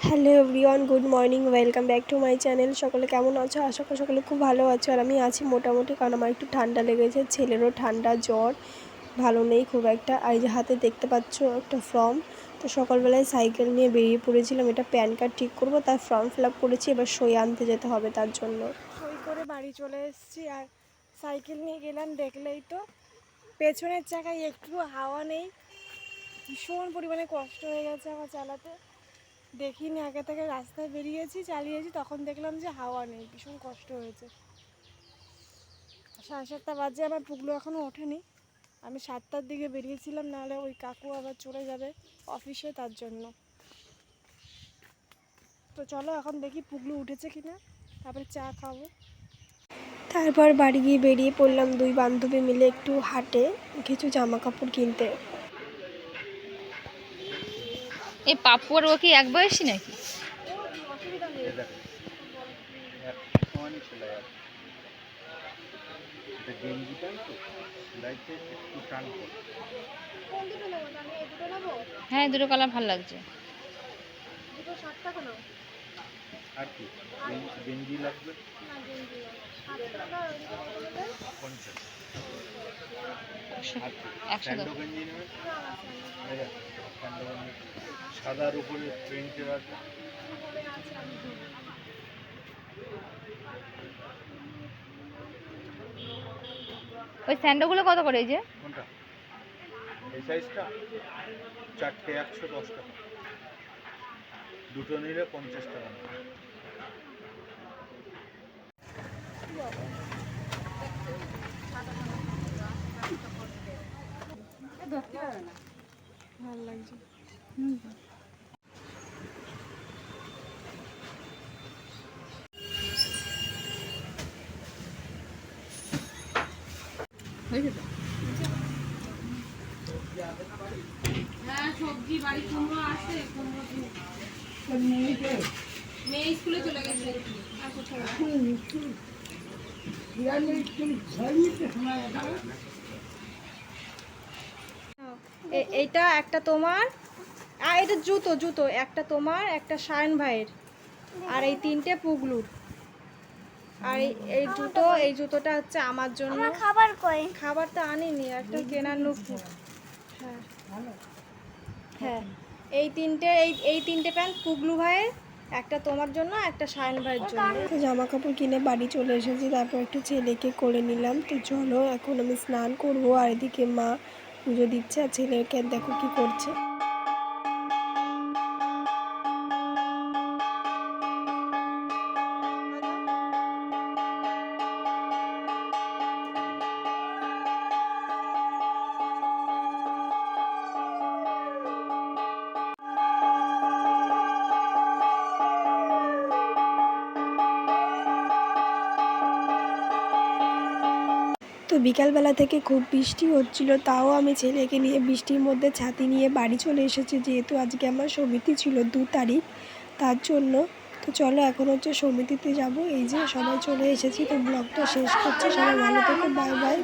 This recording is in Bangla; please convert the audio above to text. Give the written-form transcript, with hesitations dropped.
Hello everyone, good morning, welcome back to my channel. সকলে কেমন আছো? আশা করি সকলে খুব ভালো আছো। আর আমি আছি মোটামুটি, কারণ আমার একটু ঠান্ডা লেগেছে, ছেলেরও ঠান্ডা, জ্বর ভালো নেই খুব একটা। আর এই যে হাতে দেখতে পাচ্ছ একটা ফর্ম। তো সকালবেলায় সাইকেল নিয়ে বেরিয়ে পড়েছিলাম, এটা প্যান কার্ড ঠিক করবো, তার ফর্ম ফিল আপ করেছি, এবার সই আনতে যেতে হবে তার জন্য। সই করে বাড়ি চলে এসেছি। আর সাইকেল নিয়ে গেলাম, দেখলেই তো পেছনের চাকায় একটু হাওয়া নেই, ভীষণ পরিমাণে কষ্ট হয়ে গেছে আমার চালাতে। দেখিনি, আগে থেকে রাস্তায় বেরিয়েছি, চালিয়েছি, তখন দেখলাম যে হাওয়া নেই, ভীষণ কষ্ট হয়েছে। 7:30 বাজে, আমার পুগলু এখনও ওঠেনি। আমি 7টার দিকে বেরিয়েছিলাম, নাহলে ওই কাকু আবার চলে যাবে অফিসে, তার জন্য। তো চলো এখন দেখি পুগলু উঠেছে কিনা, তারপরে চা খাবো। তারপর বাড়ি গিয়ে বেরিয়ে পড়লাম দুই বান্ধবী মিলে একটু হাটে কিছু জামা কাপড় কিনতে। এই পাপ্পু আর ও কি এক বয়সী নাকি? হ্যাঁ, দুটো কালার ভালো লাগছে। আর কি গেঞ্জি লাগবে? স্যান্ডো গেঞ্জি নেবেন, সাদার উপরে প্রিন্টের আছে। ওই স্যান্ডোগুলো কত করে? এই যে কোনটা? এই সাইজটা 4টে 110 টাকা, দুটো নিলে 50 টাকা। ভালো লাগছে। হ্যাঁ, সবজি বাড়ি কুমড়ো আছে, কুমড়ো মেয়ে স্কুলে চলে গেছে। এইটা একটা তোমার, আর এটা জুতো জুতো একটা তোমার, একটা শায়ন ভাইয়ের, আর এই তিনটে পুগলুর। আর এই জুতো, এই জুতোটা হচ্ছে আমার জন্য। খাবার কই? খাবারটা আনিনি, একটা কেনার নুকু। হ্যাঁ হ্যাঁ, এই তিনটে প্যান্ট পুগলু ভাইয়ের, একটা তোমার জন্য, একটা শায়ন ভাইয়ের জন্য। তো জামা কাপড় কিনে বাড়ি চলে এসেছি, তারপর একটু ছেলেকে কোলে নিলাম। তো চলো এখন আমি স্নান করবো, আর এদিকে মা পুজো দিচ্ছে, আর ছেলেকে দেখো কি করছে। তো বিকালবেলা থেকে খুব বৃষ্টি হচ্ছিল, তাও আমি ছেলেকে নিয়ে বৃষ্টির মধ্যে ছাতি নিয়ে বাড়ি চলে এসেছি, যেহেতু আজকে আমার সমিতি ছিল 2 তারিখ, তার জন্য। তো চলো এখন হচ্ছে সমিতিতে যাব। এই যে সবাই চলে এসেছি, তো ব্লগটা শেষ করছি। সবাই ভালো থেকো, বাই বাই।